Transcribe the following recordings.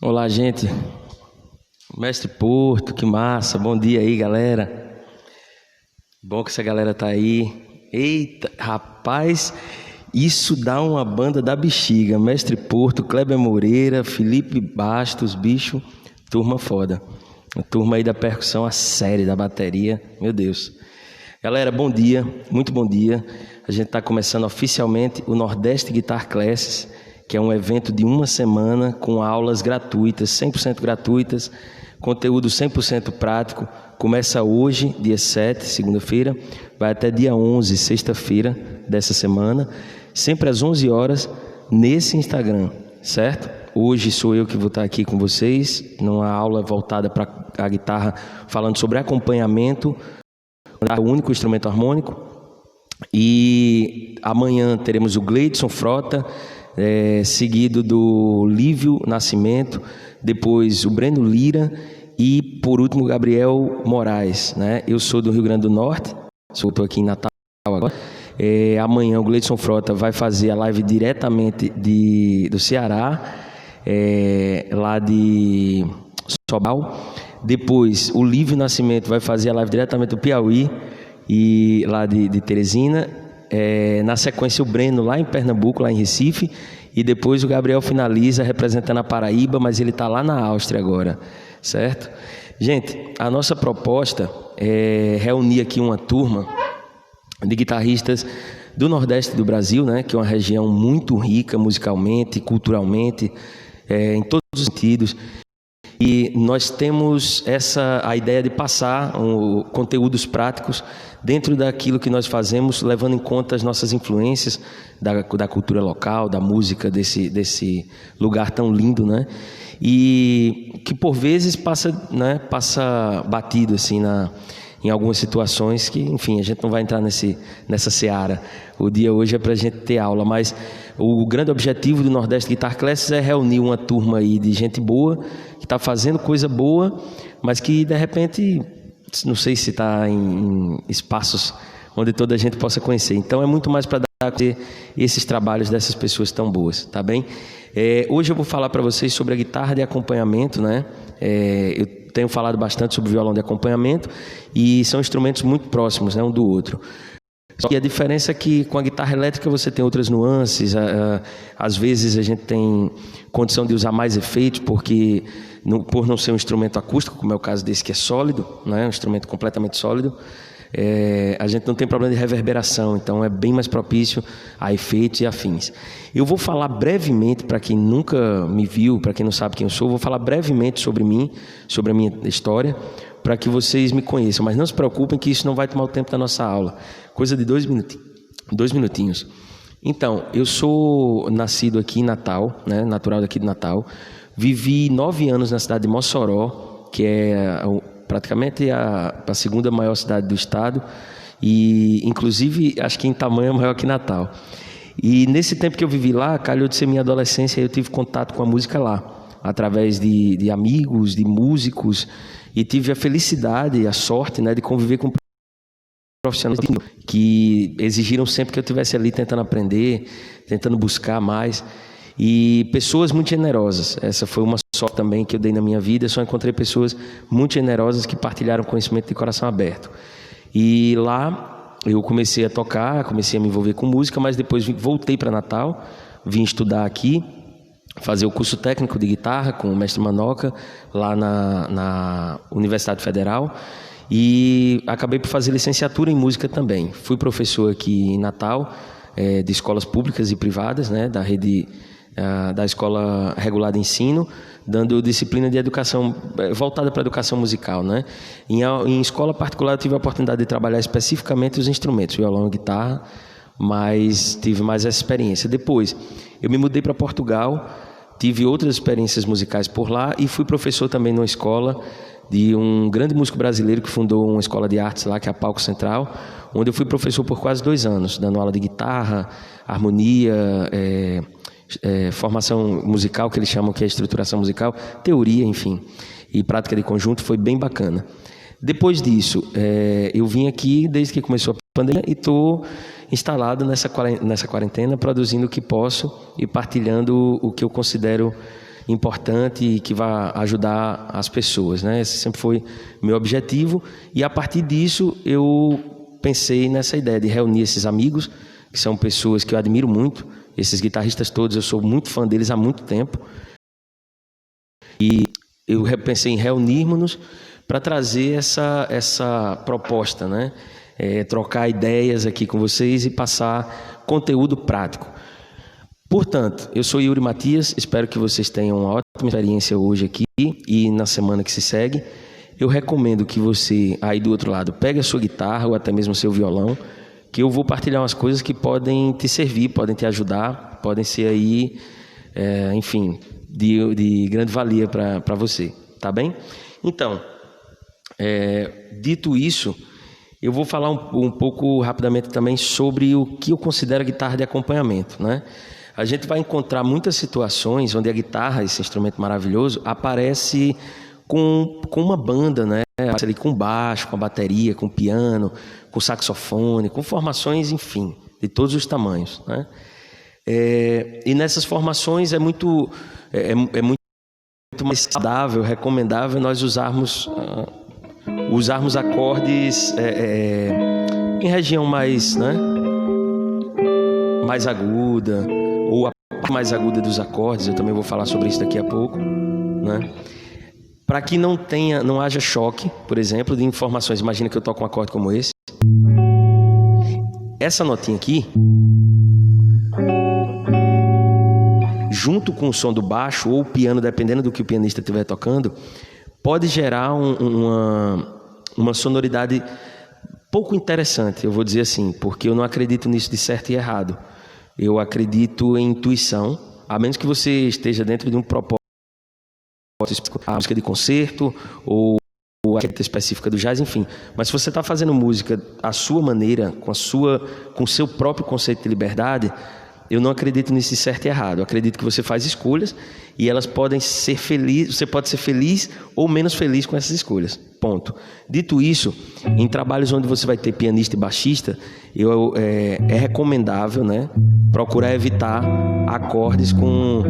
Olá, gente. Mestre Porto, que massa. Bom dia aí, galera. Bom que essa galera tá aí. Eita, rapaz, isso dá uma banda da bexiga. Mestre Porto, Kleber Moreira, Felipe Bastos, bicho, turma foda. A turma aí da percussão, a série da bateria, meu Deus. Galera, bom dia, muito bom dia. A gente está começando oficialmente o Nordeste Guitar Classes, que é um evento de uma semana com aulas gratuitas, 100% gratuitas, conteúdo 100% prático. Começa hoje, dia 7, segunda-feira, vai até dia 11, sexta-feira dessa semana, sempre às 11 horas, nesse Instagram, certo? Hoje sou eu que vou estar aqui com vocês, numa aula voltada para a guitarra, falando sobre acompanhamento, o único instrumento harmônico. E amanhã teremos o Gleidson Frota, seguido do Lívio Nascimento, depois o Breno Lira e, por último, o Gabriel Moraes, né? Eu sou do Rio Grande do Norte, estou aqui em Natal agora. Amanhã o Gleidson Frota vai fazer a live diretamente do Ceará, lá de Sobral. Depois o Lívio Nascimento vai fazer a live diretamente do Piauí, e lá de Teresina. Na sequência o Breno lá em Pernambuco, lá em Recife, e depois o Gabriel finaliza representando a Paraíba, mas ele está lá na Áustria agora, certo? Gente, a nossa proposta é reunir aqui uma turma de guitarristas do Nordeste do Brasil, né, que é uma região muito rica musicalmente, culturalmente, em todos os sentidos. E nós temos a ideia de passar conteúdos práticos dentro daquilo que nós fazemos, levando em conta as nossas influências da cultura local, da música desse lugar tão lindo, né? E que por vezes passa batido assim em algumas situações que, enfim, a gente não vai entrar nessa seara. O dia hoje é para a gente ter aula, mas o grande objetivo do Nordeste Guitar Classes é reunir uma turma aí de gente boa, que está fazendo coisa boa, mas que de repente, não sei se está em espaços onde toda a gente possa conhecer. Então é muito mais para dar a conhecer esses trabalhos dessas pessoas tão boas, tá bem? Hoje eu vou falar para vocês sobre a guitarra de acompanhamento, né? Eu tenho falado bastante sobre o violão de acompanhamento e são instrumentos muito próximos, né, um do outro. E a diferença é que com a guitarra elétrica você tem outras nuances, às vezes a gente tem condição de usar mais efeitos, porque por não ser um instrumento acústico, como é o caso desse que é sólido, né, um instrumento completamente sólido, a gente não tem problema de reverberação, então é bem mais propício a efeitos e afins. Eu vou falar brevemente, para quem nunca me viu, para quem não sabe quem eu sou, vou falar brevemente sobre mim, sobre a minha história, para que vocês me conheçam, mas não se preocupem que isso não vai tomar o tempo da nossa aula, coisa de 2 minutinhos. Então, eu sou nascido aqui em Natal, né, natural daqui de Natal, vivi 9 anos na cidade de Mossoró, que é praticamente a segunda maior cidade do estado, e inclusive acho que em tamanho é maior que Natal. E nesse tempo que eu vivi lá, calhou de ser minha adolescência, eu tive contato com a música lá, através de amigos, de músicos, e tive a felicidade, a sorte, né, de conviver com profissionais que exigiram sempre que eu estivesse ali tentando aprender, tentando buscar mais, e pessoas muito generosas. Essa foi uma sorte também que eu dei na minha vida. Eu só encontrei pessoas muito generosas que partilharam conhecimento de coração aberto. E lá eu comecei a tocar, comecei a me envolver com música, mas depois voltei para Natal, vim estudar aqui, fazer o curso técnico de guitarra com o mestre Manoca, lá na Universidade Federal, e acabei por fazer licenciatura em música também. Fui professor aqui em Natal, de escolas públicas e privadas, né, da rede da Escola Regular de Ensino, dando disciplina de educação voltada para a educação musical, né? Em escola particular eu tive a oportunidade de trabalhar especificamente os instrumentos, violão e guitarra, mas tive mais essa experiência. Depois eu me mudei para Portugal, tive outras experiências musicais por lá e fui professor também numa escola de um grande músico brasileiro que fundou uma escola de artes lá, que é a Palco Central, onde eu fui professor por quase 2 anos, dando aula de guitarra, harmonia, formação musical, que eles chamam que é estruturação musical, teoria, enfim, e prática de conjunto. Foi bem bacana. Depois disso, eu vim aqui desde que começou a pandemia e estou instalado nessa quarentena, produzindo o que posso e partilhando o que eu considero importante e que vai ajudar as pessoas, né? Esse sempre foi meu objetivo, e a partir disso eu pensei nessa ideia de reunir esses amigos, que são pessoas que eu admiro muito, esses guitarristas todos, eu sou muito fã deles há muito tempo, e eu pensei em reunirmos-nos para trazer essa proposta, né? Trocar ideias aqui com vocês e passar conteúdo prático. Portanto, eu sou Yuri Matias, espero que vocês tenham uma ótima experiência hoje aqui e na semana que se segue. Eu recomendo que você, aí do outro lado, pegue a sua guitarra ou até mesmo o seu violão, que eu vou partilhar umas coisas que podem te servir, podem te ajudar, podem ser aí, enfim, de grande valia para você, tá bem? Então, dito isso, eu vou falar um pouco rapidamente também sobre o que eu considero guitarra de acompanhamento, né? A gente vai encontrar muitas situações onde a guitarra, esse instrumento maravilhoso, aparece com uma banda, né? Aparece ali com baixo, com a bateria, com piano, com saxofone, com formações, enfim, de todos os tamanhos, né? E nessas formações é muito mais saudável, recomendável nós usarmos acordes em região mais, né, mais aguda, ou a parte mais aguda dos acordes. Eu também vou falar sobre isso daqui a pouco, né? Para que não haja choque, por exemplo, de informações. Imagina que eu toco um acorde como esse. Essa notinha aqui, junto com o som do baixo ou o piano, dependendo do que o pianista estiver tocando, pode gerar uma sonoridade pouco interessante, eu vou dizer assim, porque eu não acredito nisso de certo e errado. Eu acredito em intuição, a menos que você esteja dentro de um propósito, a música de concerto ou a técnica específica do jazz, enfim. Mas se você está fazendo música à sua maneira, com o seu próprio conceito de liberdade, eu não acredito nisso de certo e errado. Eu acredito que você faz escolhas e elas podem ser felizes, você pode ser feliz ou menos feliz com essas escolhas. Ponto. Dito isso, em trabalhos onde você vai ter pianista e baixista, é recomendável, né, procurar evitar acordes com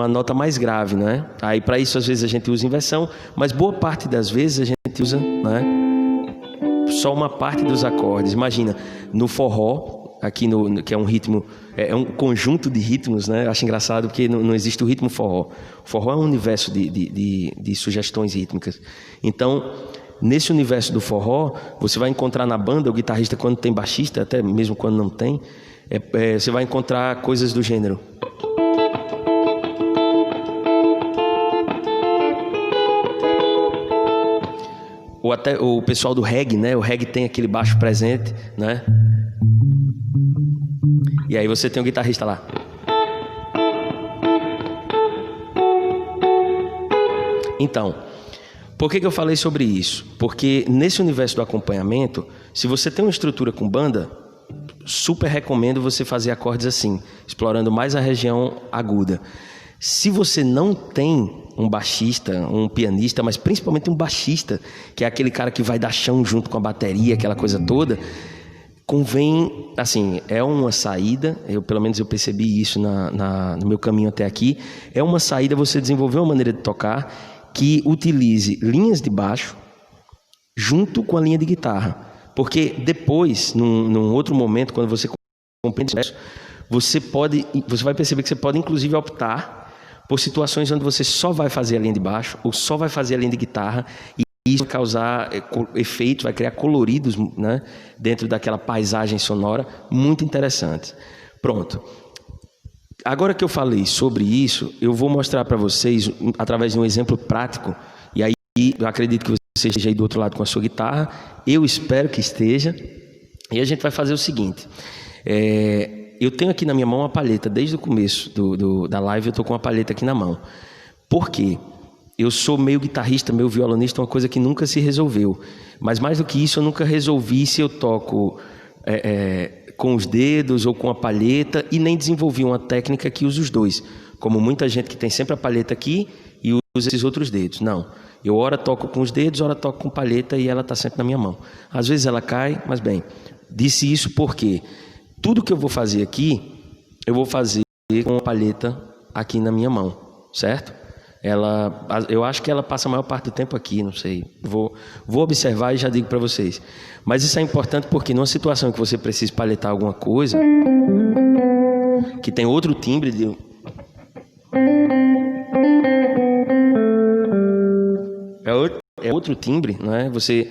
a nota mais grave, né? Aí para isso às vezes a gente usa inversão, mas boa parte das vezes a gente usa, né, só uma parte dos acordes. Imagina, no forró, aqui que é um ritmo, é um conjunto de ritmos, né? Eu acho engraçado porque não existe o ritmo forró. O forró é um universo de sugestões rítmicas. Então, nesse universo do forró, você vai encontrar na banda, o guitarrista, quando tem baixista, até mesmo quando não tem, você vai encontrar coisas do gênero. Ou até o pessoal do reggae, né? O reggae tem aquele baixo presente, né? E aí você tem um guitarrista lá. Então, por que eu falei sobre isso? Porque nesse universo do acompanhamento, se você tem uma estrutura com banda, super recomendo você fazer acordes assim, explorando mais a região aguda. Se você não tem um baixista, um pianista, mas principalmente um baixista, que é aquele cara que vai dar chão junto com a bateria, aquela coisa toda, convém, assim, é uma saída, pelo menos eu percebi isso no meu caminho até aqui, é uma saída você desenvolver uma maneira de tocar que utilize linhas de baixo junto com a linha de guitarra. Porque depois, num outro momento, quando você compreende isso, você vai perceber que você pode inclusive optar por situações onde você só vai fazer a linha de baixo ou só vai fazer a linha de guitarra, e isso vai causar efeitos, vai criar coloridos, né, dentro daquela paisagem sonora muito interessante. Pronto. Agora que eu falei sobre isso, eu vou mostrar para vocês, através de um exemplo prático, e aí eu acredito que você esteja aí do outro lado com a sua guitarra, eu espero que esteja, e a gente vai fazer o seguinte. Eu tenho aqui na minha mão uma palheta, desde o começo da live eu estou com uma palheta aqui na mão. Por quê? Eu sou meio guitarrista, meio violonista, uma coisa que nunca se resolveu. Mas mais do que isso, eu nunca resolvi se eu toco com os dedos ou com a palheta, e nem desenvolvi uma técnica que usa os dois. Como muita gente que tem sempre a palheta aqui e usa esses outros dedos. Não. Eu ora toco com os dedos, ora toco com palheta e ela está sempre na minha mão. Às vezes ela cai, mas bem. Disse isso porque tudo que eu vou fazer aqui, eu vou fazer com a palheta aqui na minha mão, certo? Eu acho que ela passa a maior parte do tempo aqui, não sei. Vou observar e já digo para vocês. Mas isso é importante porque numa situação que você precisa palhetar alguma coisa, que tem outro timbre é outro timbre, não é? Você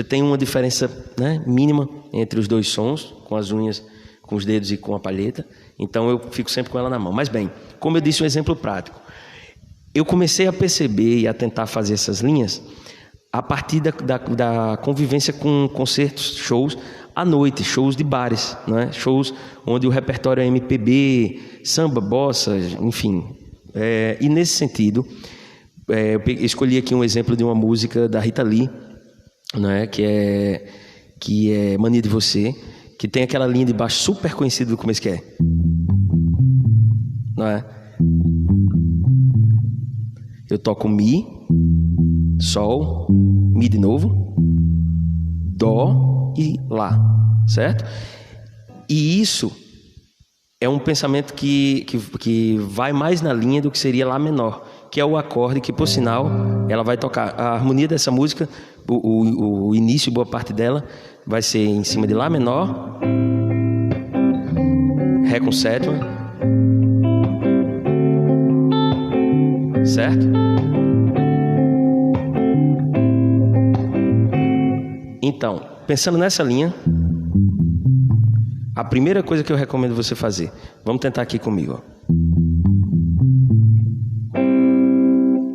tem uma diferença, né, mínima entre os dois sons, com as unhas, com os dedos e com a palheta. Então eu fico sempre com ela na mão. Mas bem, como eu disse, um exemplo prático. Eu comecei a perceber e a tentar fazer essas linhas a partir da convivência com concertos, shows à noite, shows de bares, né? Shows onde o repertório é MPB, samba, bossa, enfim. E nesse sentido, eu escolhi aqui um exemplo de uma música da Rita Lee, né? que é Mania de Você, que tem aquela linha de baixo super conhecida do começo que é, não é? Eu toco Mi, Sol, Mi de novo, Dó e Lá, certo? E isso é um pensamento que vai mais na linha do que seria Lá menor, que é o acorde que, por sinal, ela vai tocar. A harmonia dessa música, o início, boa parte dela, vai ser em cima de Lá menor, Ré com sétima, certo? Então, pensando nessa linha, a primeira coisa que eu recomendo você fazer, vamos tentar aqui comigo, ó.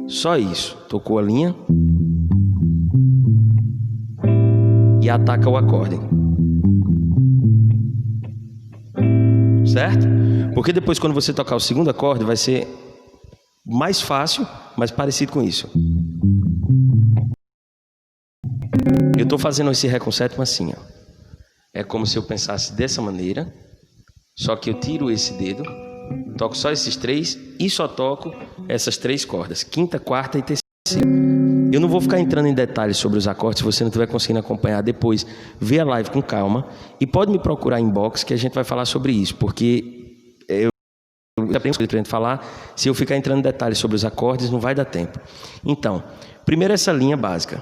Só isso, tocou a linha e ataca o acorde, certo? Porque depois, quando você tocar o segundo acorde, vai ser mais fácil, mas parecido com isso. Eu estou fazendo esse Ré com sétima assim, ó. É como se eu pensasse dessa maneira, só que eu tiro esse dedo, toco só esses três e só toco essas três cordas, quinta, quarta e terceira. Eu não vou ficar entrando em detalhes sobre os acordes. Se você não estiver conseguindo acompanhar depois, vê a live com calma e pode me procurar em inbox que a gente vai falar sobre isso, porque eu já tenho coisa para gente falar. Se eu ficar entrando em detalhes sobre os acordes, não vai dar tempo. Então, primeiro essa linha básica.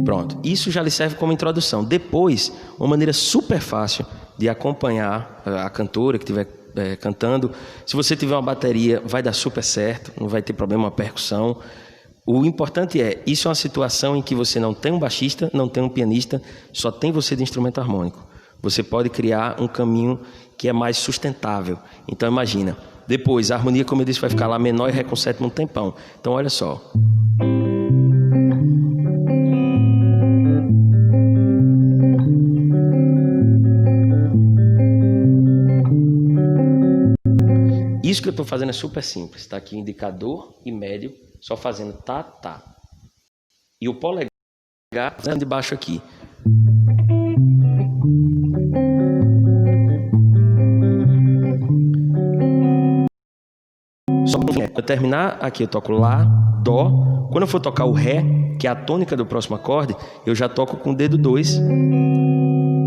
Pronto, isso já lhe serve como introdução. Depois, uma maneira super fácil de acompanhar a cantora que estiver cantando. Se você tiver uma bateria, vai dar super certo, não vai ter problema, uma percussão. O importante isso é uma situação em que você não tem um baixista, não tem um pianista, só tem você de instrumento harmônico. Você pode criar um caminho que é mais sustentável. Então imagina, depois a harmonia, como eu disse, vai ficar Lá menor e Ré com sétima um tempão. Então olha só. Isso que eu estou fazendo é super simples. Está aqui o indicador e médio, só fazendo tá, tá. E o polegar fazendo de baixo aqui. Só que quando eu terminar aqui, eu toco Lá, Dó. Quando eu for tocar o Ré, que é a tônica do próximo acorde, eu já toco com o dedo 2,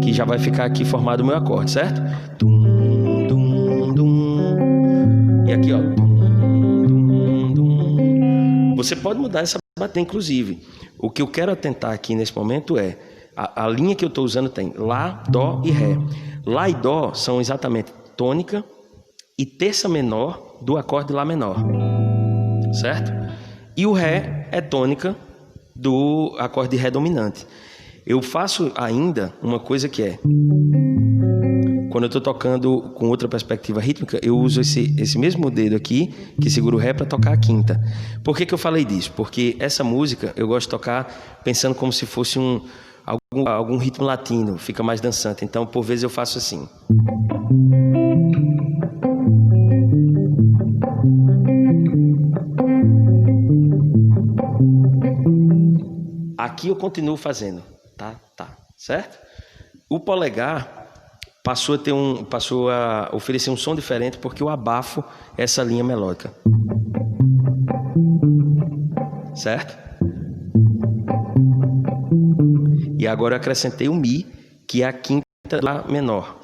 que já vai ficar aqui formado o meu acorde, certo? Dum, dum, dum. E aqui, ó. Dum, dum, dum. Você pode mudar essa batida, inclusive. O que eu quero atentar aqui nesse momento é a linha que eu estou usando tem Lá, Dó e Ré. Lá e Dó são exatamente tônica e terça menor do acorde Lá menor, certo? E o Ré é tônica do acorde de Ré dominante. Eu faço ainda uma coisa que é, quando eu estou tocando com outra perspectiva rítmica, eu uso esse mesmo dedo aqui, que segura o Ré, para tocar a quinta. Por que eu falei disso? Porque essa música eu gosto de tocar pensando como se fosse algum ritmo latino, fica mais dançante. Então, por vezes eu faço assim. Aqui eu continuo fazendo, tá, certo? O polegar passou a oferecer um som diferente porque eu abafo essa linha melódica, certo? E agora eu acrescentei o Mi, que é a quinta do Lá menor.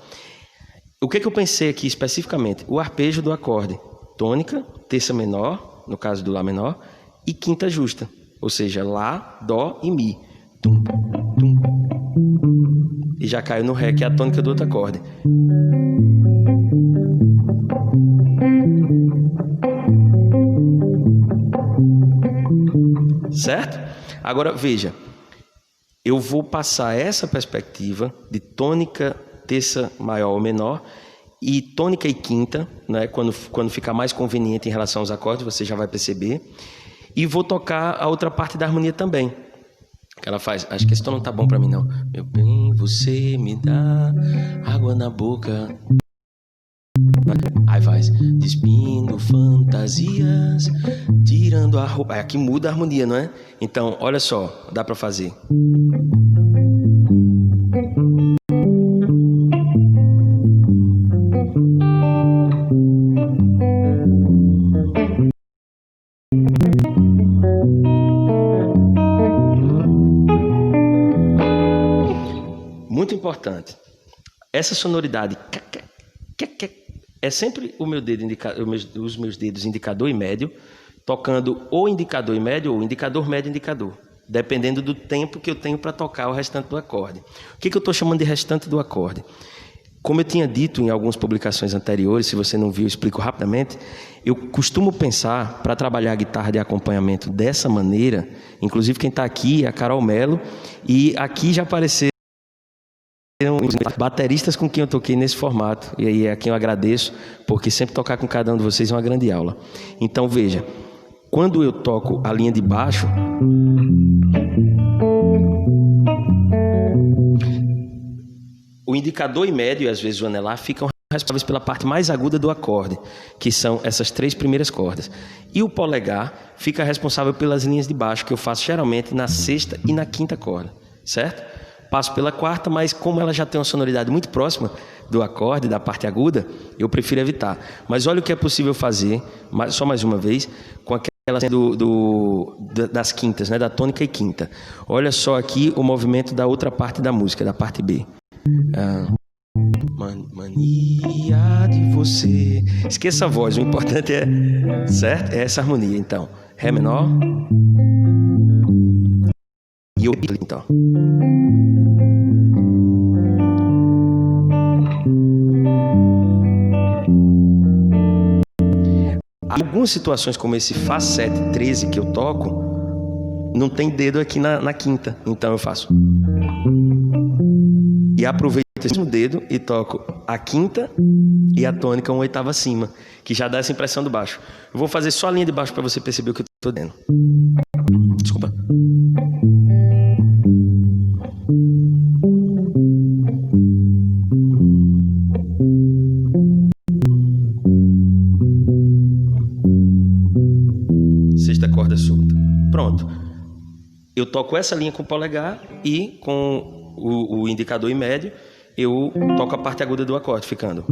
O que eu pensei aqui especificamente? O arpejo do acorde tônica, terça menor, no caso do Lá menor, e quinta justa, ou seja, Lá, Dó e Mi. Tum, tum. E já caiu no Ré, que é a tônica do outro acorde. Certo? Agora veja, eu vou passar essa perspectiva de tônica, terça maior ou menor, e tônica e quinta, né, quando ficar mais conveniente em relação aos acordes, você já vai perceber. E vou tocar a outra parte da harmonia também. Que ela faz, acho que esse tom não tá bom pra mim não. Meu bem, você me dá água na boca. Aí faz, despindo fantasias, tirando a roupa. Aí aqui muda a harmonia, não é? Então, olha só, dá pra fazer. Muito importante. Essa sonoridade é sempre o meu dedo os meus dedos indicador e médio tocando ou indicador e médio ou indicador médio e indicador, dependendo do tempo que eu tenho para tocar o restante do acorde. O que eu estou chamando de restante do acorde? Como eu tinha dito em algumas publicações anteriores, se você não viu, eu explico rapidamente. Eu costumo pensar, para trabalhar a guitarra de acompanhamento dessa maneira, inclusive quem está aqui é a Carol Mello, e aqui já apareceram bateristas com quem eu toquei nesse formato, e aí é a quem eu agradeço, porque sempre tocar com cada um de vocês é uma grande aula. Então veja, quando eu toco a linha de baixo, o indicador e médio e às vezes o anelar ficam responsáveis pela parte mais aguda do acorde, que são essas 3 primeiras cordas, e o polegar fica responsável pelas linhas de baixo, que eu faço geralmente na sexta e na quinta corda, certo? Passo pela quarta, mas como ela já tem uma sonoridade muito próxima do acorde, da parte aguda, eu prefiro evitar. Mas olha o que é possível fazer, só mais uma vez, com aquela das quintas, né, da tônica e quinta. Olha só aqui o movimento da outra parte da música, da parte B. Mania de você. Esqueça a voz, o importante é, certo? É essa harmonia, então. Ré menor. E eu, então. Algumas situações como esse Fá 7, 13 que eu toco, não tem dedo aqui na quinta. Então eu faço. E aproveito esse mesmo dedo e toco a quinta e a tônica uma oitava acima, que já dá essa impressão do baixo. Eu vou fazer só a linha de baixo para você perceber o que eu estou dando. Desculpa. Sexta corda solta. Pronto. Eu toco essa linha com o polegar e com o indicador e médio eu toco a parte aguda do acorde, ficando.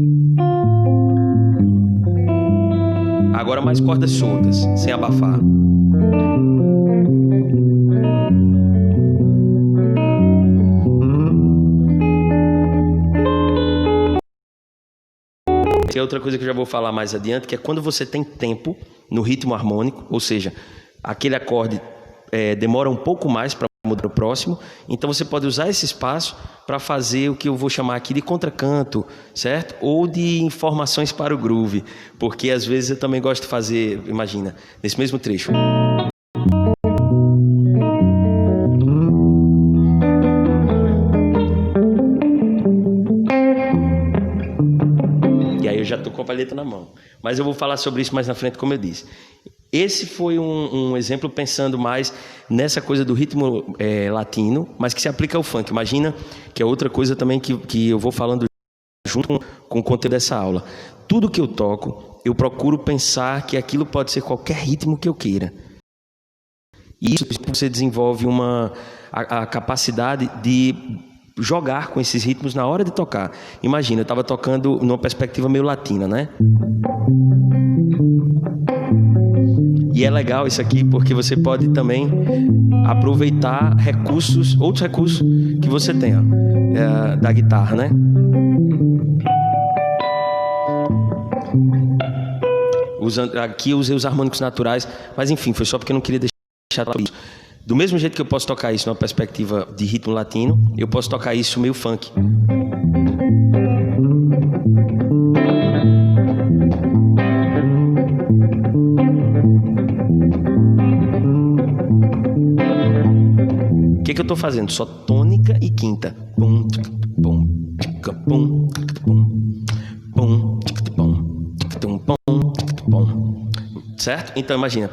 Agora mais cordas soltas, sem abafar. Tem outra coisa que eu já vou falar mais adiante, que é quando você tem tempo no ritmo harmônico, ou seja, aquele acorde demora um pouco mais para mudar o próximo, então você pode usar esse espaço para fazer o que eu vou chamar aqui de contracanto, certo? Ou de informações para o groove, porque às vezes eu também gosto de fazer, imagina, nesse mesmo trecho. E aí eu já estou com a palheta na mão. Mas eu vou falar sobre isso mais na frente, como eu disse. Esse foi um exemplo pensando mais nessa coisa do ritmo latino, mas que se aplica ao funk. Imagina que é outra coisa também que eu vou falando junto com o conteúdo dessa aula. Tudo que eu toco, eu procuro pensar que aquilo pode ser qualquer ritmo que eu queira. E isso você desenvolve a capacidade de jogar com esses ritmos na hora de tocar. Imagina, eu estava tocando numa perspectiva meio latina, né? E é legal isso aqui porque você pode também aproveitar outros recursos que você tem, ó, da guitarra, né? Aqui eu usei os harmônicos naturais, mas enfim, foi só porque eu não queria deixar isso. Do mesmo jeito que eu posso tocar isso numa perspectiva de ritmo latino, eu posso tocar isso meio funk. O que eu estou fazendo? Só tônica e quinta. Pum, pum, pum, pum, pum, pum. Certo? Então imagina.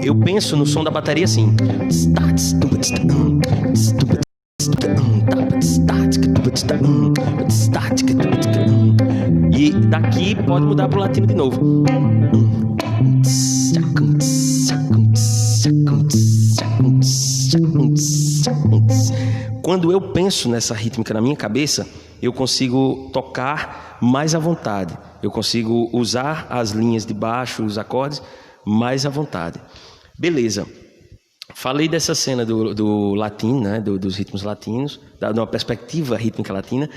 Eu penso no som da bateria assim. E daqui pode mudar pro latino de novo. Quando eu penso nessa rítmica na minha cabeça, eu consigo tocar mais à vontade. Eu consigo usar as linhas de baixo, os acordes, mais à vontade. Beleza. Falei dessa cena do latino, né? Dos ritmos latinos, de uma perspectiva rítmica latina,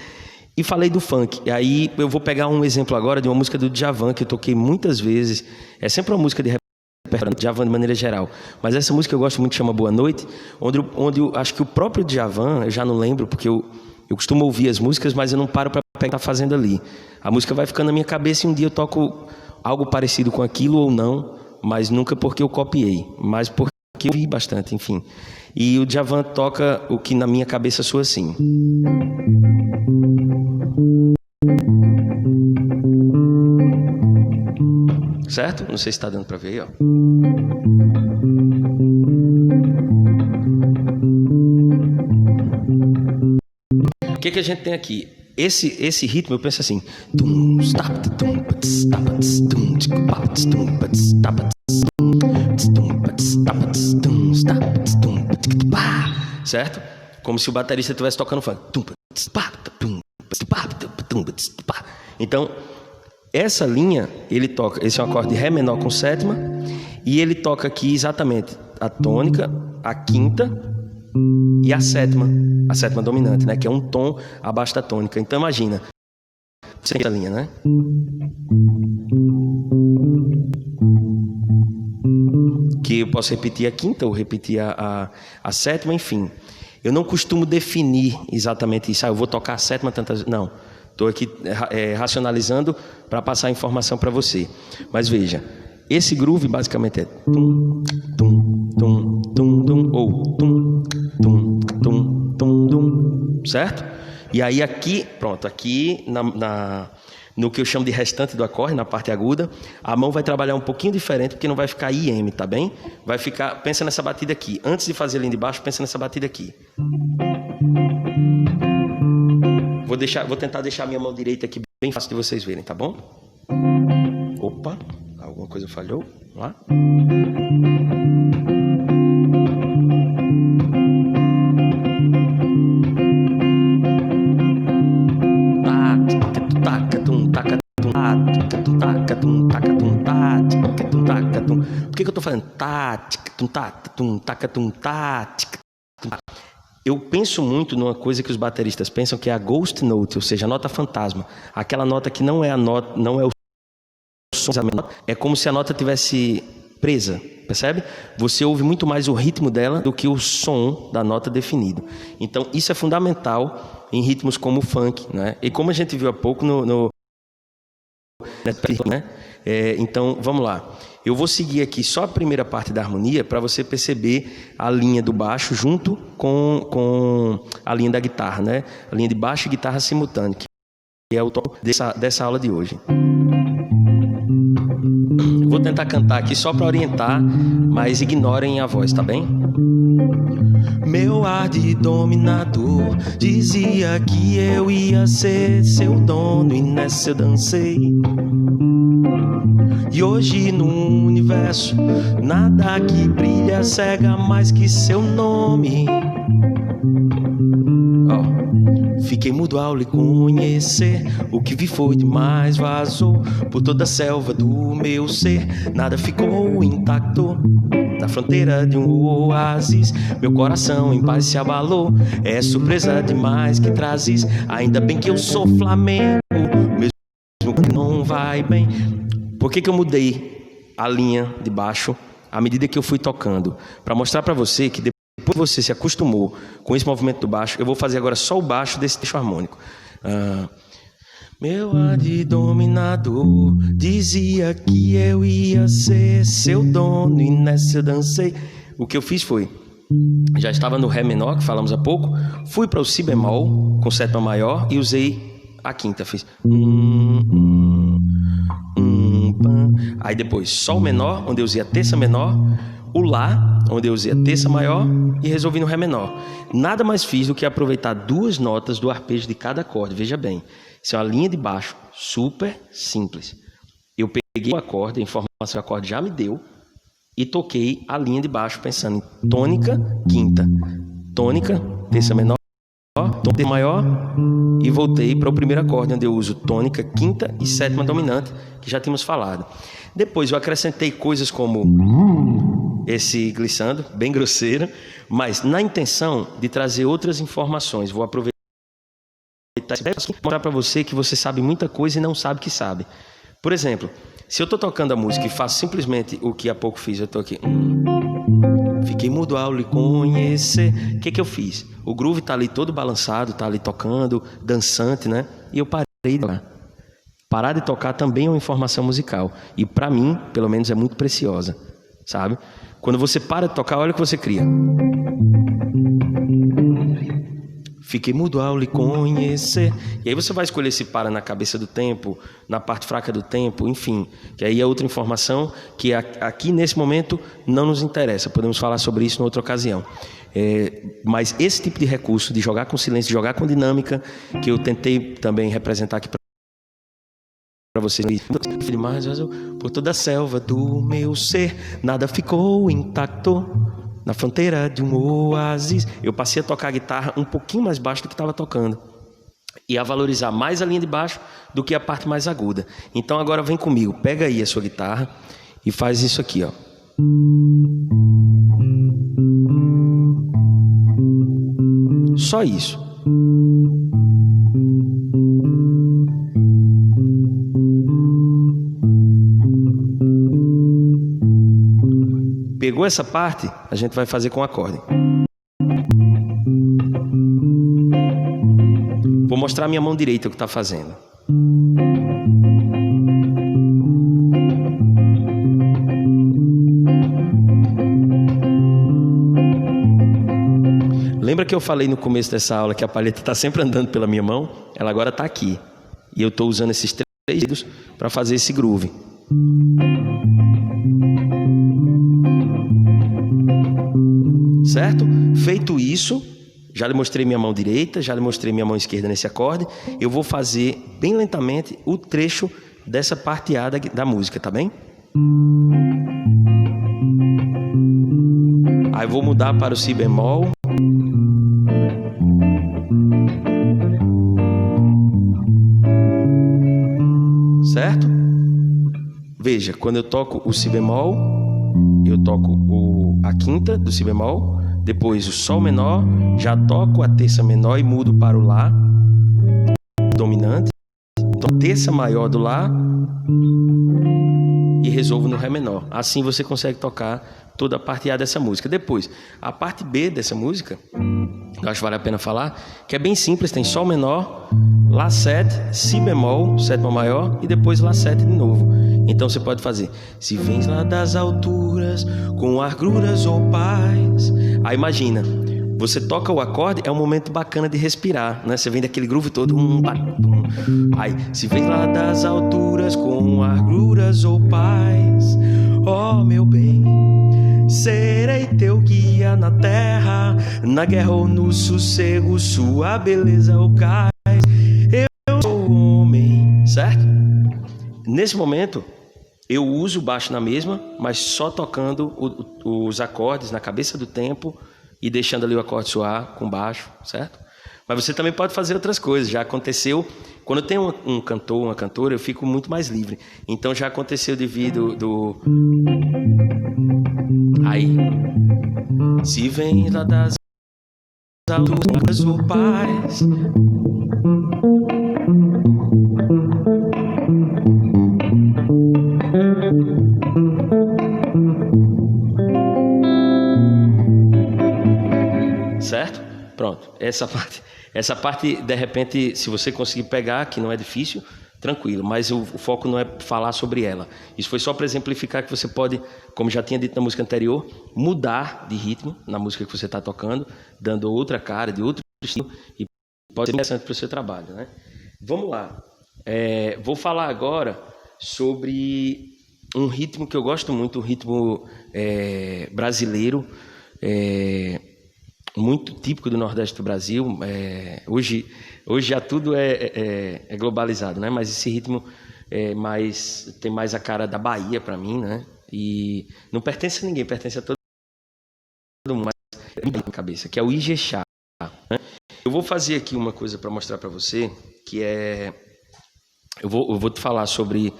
e falei do funk. E aí eu vou pegar um exemplo agora de uma música do Djavan, que eu toquei muitas vezes. É sempre uma música de Djavan de maneira geral. Mas essa música eu gosto muito, chama Boa Noite, onde eu acho que o próprio Djavan, eu já não lembro, porque eu costumo ouvir as músicas, mas eu não paro para pegar o que tá fazendo ali. A música vai ficando na minha cabeça e um dia eu toco algo parecido com aquilo ou não, mas nunca porque eu copiei, mas porque eu vi bastante, enfim. E o Djavan toca o que na minha cabeça soa assim. Certo? Não sei se está dando para ver aí, ó. O que a gente tem aqui? Esse ritmo eu penso assim. Certo? Como se o baterista estivesse tocando funk. Então, essa linha, ele toca, esse é um acorde de Ré menor com sétima, e ele toca aqui exatamente a tônica, a quinta e a sétima dominante, né? Que é um tom abaixo da tônica. Então imagina, essa linha, né? Que eu posso repetir a quinta ou repetir a sétima, enfim. Eu não costumo definir exatamente isso. Eu vou tocar a sétima tantas... Não, estou aqui racionalizando para passar a informação para você. Mas veja, esse groove basicamente é tum, tum, tum, tum, tum, ou tum, tum, tum, tum, tum, certo? E aí aqui, pronto, aqui no que eu chamo de restante do acorde, na parte aguda, a mão vai trabalhar um pouquinho diferente, porque não vai ficar IM, tá bem? Vai ficar, pensa nessa batida aqui. Antes de fazer a linha de baixo, pensa nessa batida aqui. Vou tentar deixar a minha mão direita aqui bem fácil de vocês verem, tá bom? Opa, alguma coisa falhou? Vamos lá. Por que eu tô falando? Eu penso muito numa coisa que os bateristas pensam, que é a ghost note, ou seja, a nota fantasma. Aquela nota que não é a nota, não é o som, é como se a nota tivesse presa, percebe? Você ouve muito mais o ritmo dela do que o som da nota definido. Então isso é fundamental em ritmos como o funk, né? E como a gente viu há pouco né? Então vamos lá. Eu vou seguir aqui só a primeira parte da harmonia para você perceber a linha do baixo junto com a linha da guitarra, né? A linha de baixo e guitarra simultânea, que é o tom dessa aula de hoje. Vou tentar cantar aqui só para orientar, mas ignorem a voz, tá bem? Meu ar de dominador dizia que eu ia ser seu dono, e nessa eu dancei. E hoje no universo nada que brilha cega mais que seu nome. Fiquei mudo ao lhe conhecer. O que vi foi demais, vazou por toda a selva do meu ser. Nada ficou intacto na fronteira de um oásis. Meu coração em paz se abalou. É surpresa demais que trazes. Ainda bem que eu sou Flamengo, mesmo que não vai bem. Por que eu mudei a linha de baixo à medida que eu fui tocando? Para mostrar para você que depois que você se acostumou com esse movimento do baixo, eu vou fazer agora só o baixo desse texto harmônico. Meu dominador dizia que eu ia ser seu dono e nessa eu dancei. O que eu fiz foi, já estava no Ré menor, que falamos há pouco, fui para o Si bemol com sétima maior e usei a quinta. Fiz aí depois Sol menor, onde eu usei a terça menor, o Lá, onde eu usei a terça maior e resolvi no Ré menor. Nada mais fiz do que aproveitar duas notas do arpejo de cada acorde. Veja bem, isso é uma linha de baixo super simples. Eu peguei o acorde, a informação que o acorde já me deu, e toquei a linha de baixo pensando em tônica, quinta, tônica, terça menor, tônica maior, e voltei para o primeiro acorde, onde eu uso tônica, quinta e sétima dominante, que já tínhamos falado. Depois eu acrescentei coisas como esse glissando, bem grosseiro, mas na intenção de trazer outras informações. Vou aproveitar e mostrar para você que você sabe muita coisa e não sabe que sabe. Por exemplo, se eu estou tocando a música e faço simplesmente o que há pouco fiz, eu estou aqui. Fiquei mudo ao lhe conhecer. O que eu fiz? O groove está ali todo balançado, está ali tocando, dançante, né? E eu parei de tocar. Parar de tocar também é uma informação musical. E para mim, pelo menos, é muito preciosa, sabe? Quando você para de tocar, olha o que você cria. Fiquei mudo ao lhe conhecer. E aí você vai escolher se para na cabeça do tempo, na parte fraca do tempo, enfim. Que aí é outra informação que aqui nesse momento não nos interessa. Podemos falar sobre isso em outra ocasião. Mas esse tipo de recurso de jogar com silêncio, de jogar com dinâmica, que eu tentei também representar aqui para vocês, por toda a selva do meu ser, nada ficou intacto na fronteira de um oásis. Eu passei a tocar a guitarra um pouquinho mais baixo do que estava tocando e a valorizar mais a linha de baixo do que a parte mais aguda. Então agora vem comigo, pega aí a sua guitarra e faz isso aqui, ó. Só isso. Pegou essa parte, a gente vai fazer com acorde. Vou mostrar a minha mão direita o que está fazendo. Lembra que eu falei no começo dessa aula que a palheta está sempre andando pela minha mão? Ela agora está aqui. E eu estou usando esses três dedos para fazer esse groove. Certo? Feito isso, já lhe mostrei minha mão direita, já lhe mostrei minha mão esquerda nesse acorde. Eu vou fazer bem lentamente o trecho dessa parte A da música, tá bem? Aí vou mudar para o Si bemol. Certo? Veja, quando eu toco o Si bemol, eu toco a quinta do Si bemol, depois o Sol menor, já toco a terça menor e mudo para o Lá dominante, então terça maior do Lá e resolvo no Ré menor. Assim você consegue tocar toda a parte A dessa música. Depois, a parte B dessa música, eu acho que vale a pena falar, que é bem simples, tem Sol menor, Lá 7, Si bemol, sétima maior e depois Lá 7 de novo. Então você pode fazer: se vens lá das alturas, com agruras ou paz. Aí imagina, você toca o acorde, é um momento bacana de respirar, né? Você vem daquele groove todo. Aí, se vens lá das alturas, com agruras ou paz, ó meu bem, serei teu guia na terra, na guerra ou no sossego, sua beleza o cais. Eu sou o homem, certo? Nesse momento, eu uso o baixo na mesma, mas só tocando os acordes na cabeça do tempo e deixando ali o acorde soar com baixo, certo? Mas você também pode fazer outras coisas. Já aconteceu, quando eu tenho um cantor, uma cantora, eu fico muito mais livre. Então já aconteceu de vir do... Aí, se vem lá das alturas o paz, certo? Pronto, essa parte, de repente, se você conseguir pegar, que não é difícil, tranquilo, mas o foco não é falar sobre ela. Isso foi só para exemplificar que você pode, como já tinha dito na música anterior, mudar de ritmo na música que você está tocando, dando outra cara, de outro estilo, e pode ser interessante para o seu trabalho, né? Vamos lá. Vou falar agora sobre um ritmo que eu gosto muito, um ritmo brasileiro, muito típico do Nordeste do Brasil. Hoje já tudo é globalizado, né? Mas esse ritmo tem mais a cara da Bahia para mim, né? E não pertence a ninguém, pertence a todo mundo, mas é na cabeça, que é o Ijexá, né? Eu vou fazer aqui uma coisa para mostrar para você, que eu vou te falar sobre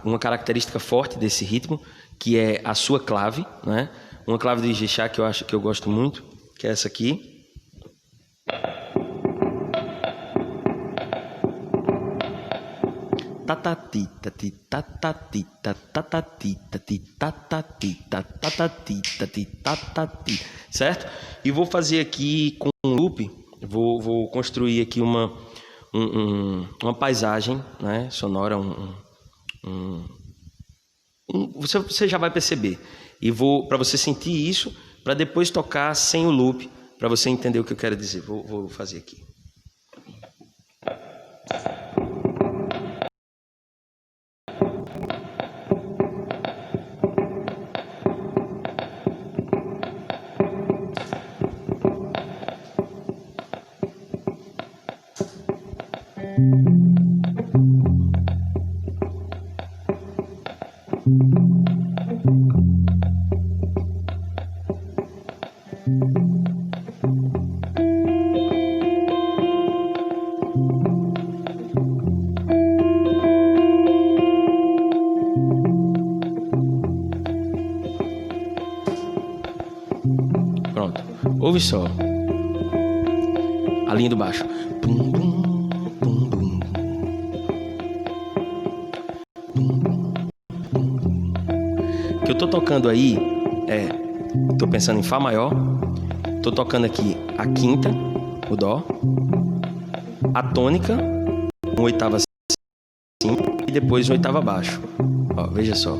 uma característica forte desse ritmo, que é a sua clave, né? Uma clave do Ijexá que eu gosto muito, que é essa aqui. Certo? E vou fazer aqui com um loop, vou construir aqui uma paisagem, né, sonora, você já vai perceber. E para você sentir isso, para depois tocar sem o loop, para você entender o que eu quero dizer. Vou fazer aqui. Pronto, ouve só a linha do baixo. O que eu tô tocando aí tô pensando em Fá maior, tô tocando aqui a quinta, o Dó, a tônica, uma oitava acima e depois uma oitava abaixo. Ó, veja só.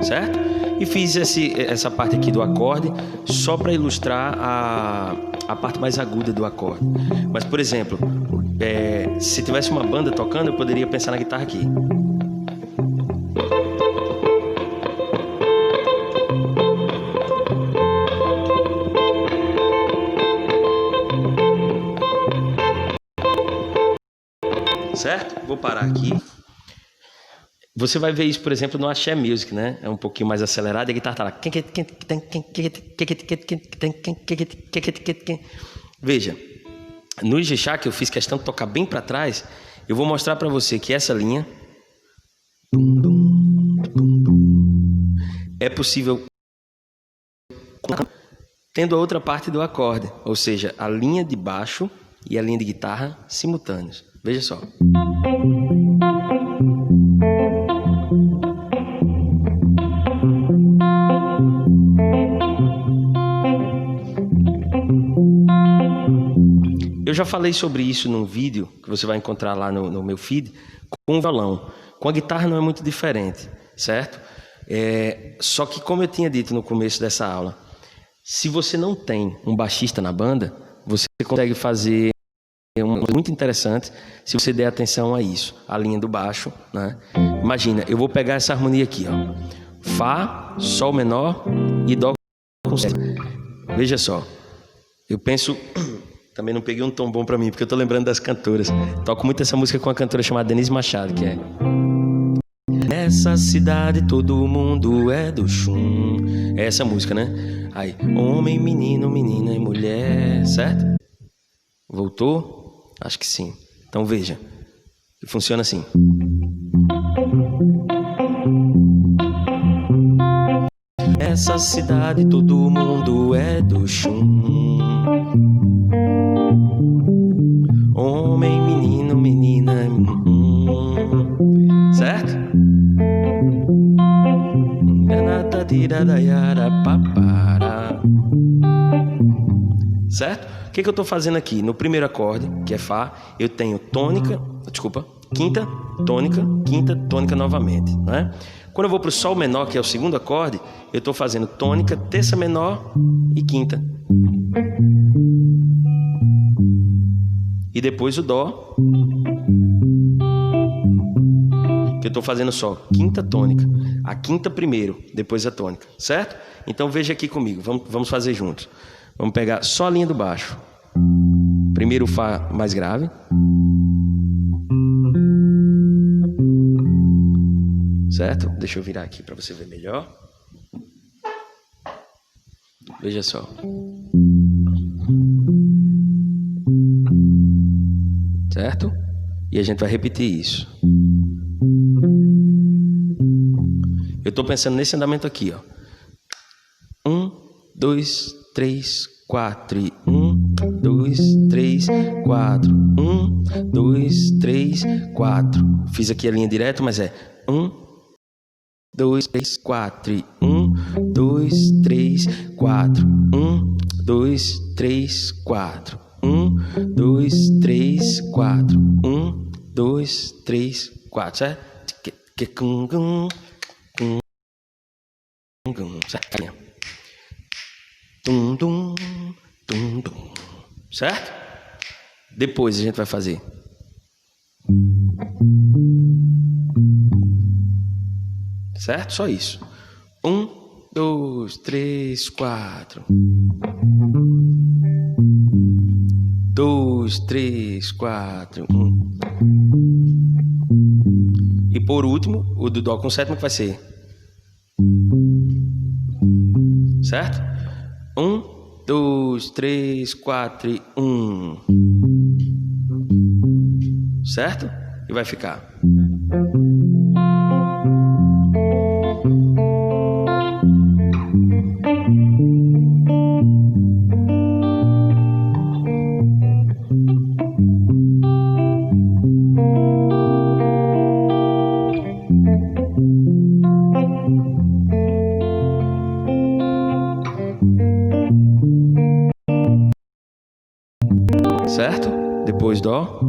Certo? E fiz essa parte aqui do acorde só para ilustrar a parte mais aguda do acorde. Mas, por exemplo, se tivesse uma banda tocando, eu poderia pensar na guitarra aqui. Certo? Vou parar aqui. Você vai ver isso, por exemplo, no Axé Music, né? É um pouquinho mais acelerado e a guitarra tá lá. Veja, no Ijexá, que eu fiz questão de tocar bem para trás, eu vou mostrar para você que essa linha é possível tendo a outra parte do acorde, ou seja, a linha de baixo e a linha de guitarra simultâneos. Veja só. Eu já falei sobre isso num vídeo que você vai encontrar lá no meu feed, com o violão. Com a guitarra não é muito diferente, certo? Só que, como eu tinha dito no começo dessa aula, se você não tem um baixista na banda, você consegue fazer uma coisa muito interessante se você der atenção a isso, a linha do baixo, né? Imagina, eu vou pegar essa harmonia aqui, ó. Fá, Sol menor e Dó com Sé. Veja só, eu penso... Também não peguei um tom bom pra mim, porque eu tô lembrando das cantoras. Toco muito essa música com uma cantora chamada Denise Machado, que é... Nessa cidade todo mundo é do chum. É essa música, né? Aí, homem, menino, menina e mulher, certo? Voltou? Acho que sim. Então veja, funciona assim. Essa cidade todo mundo é do chum. Homem, menino, menina, certo? Certo? O que eu estou fazendo aqui? No primeiro acorde, que é Fá, eu tenho quinta, tônica novamente, né? Quando eu vou para o Sol menor, que é o segundo acorde, eu estou fazendo tônica, terça menor e quinta. E depois o Dó, que eu estou fazendo só quinta tônica. A quinta primeiro, depois a tônica, certo? Então veja aqui comigo, vamos fazer juntos. Vamos pegar só a linha do baixo. Primeiro o Fá mais grave. Certo? Deixa eu virar aqui para você ver melhor. Veja só. Certo? E a gente vai repetir isso. Eu estou pensando nesse andamento aqui, ó. 1, 2, 3, 4 e 1, 2, 3, 4. 1, 2, 3, 4. Fiz aqui a linha direta, mas é 1, 2, 3, 4 e 1, 2, 3, 4. 1, 2, 3, 4. 1, 2, 3, 4. 1, 2, 3, 4. Certo? Certo? Tum, tum, tum, tum. Certo? Depois a gente vai fazer. Certo? Só isso. 1, 2, 3, 4. 2, 3, 4, 1. E por último, o do Dó com sétima que vai ser. Certo? 1, 2, 3, 4 e 1. Certo? E vai ficar. Certo? Depois Dó.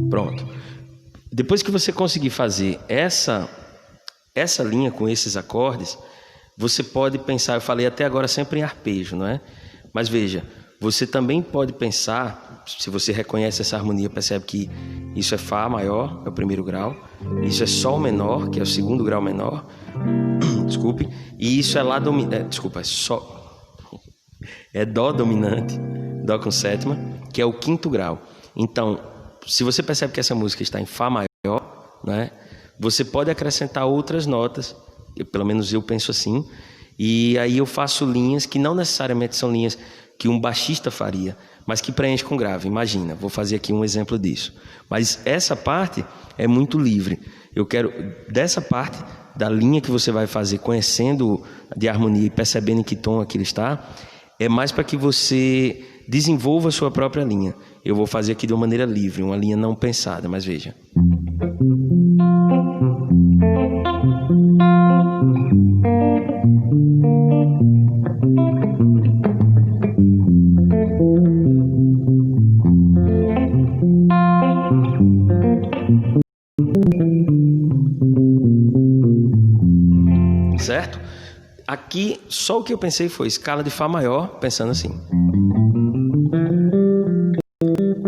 Pronto. Depois que você conseguir fazer essa linha com esses acordes, você pode pensar, eu falei até agora sempre em arpejo, não é? Mas veja, você também pode pensar, se você reconhece essa harmonia, percebe que isso é Fá maior, é o primeiro grau, isso é Sol menor, que é o segundo grau menor, desculpe, e isso é Lá dominante, é Dó dominante, Dó com sétima, que é o quinto grau. Então, se você percebe que essa música está em Fá maior, né, você pode acrescentar outras notas, pelo menos eu penso assim, e aí eu faço linhas que não necessariamente são linhas que um baixista faria, mas que preenche com grave. Imagina, vou fazer aqui um exemplo disso. Mas essa parte é muito livre. Eu quero, dessa parte da linha que você vai fazer, conhecendo de harmonia e percebendo em que tom aquilo está, é mais para que você desenvolva a sua própria linha. Eu vou fazer aqui de uma maneira livre, uma linha não pensada, mas veja. Certo? Aqui, só o que eu pensei foi escala de Fá maior, pensando assim.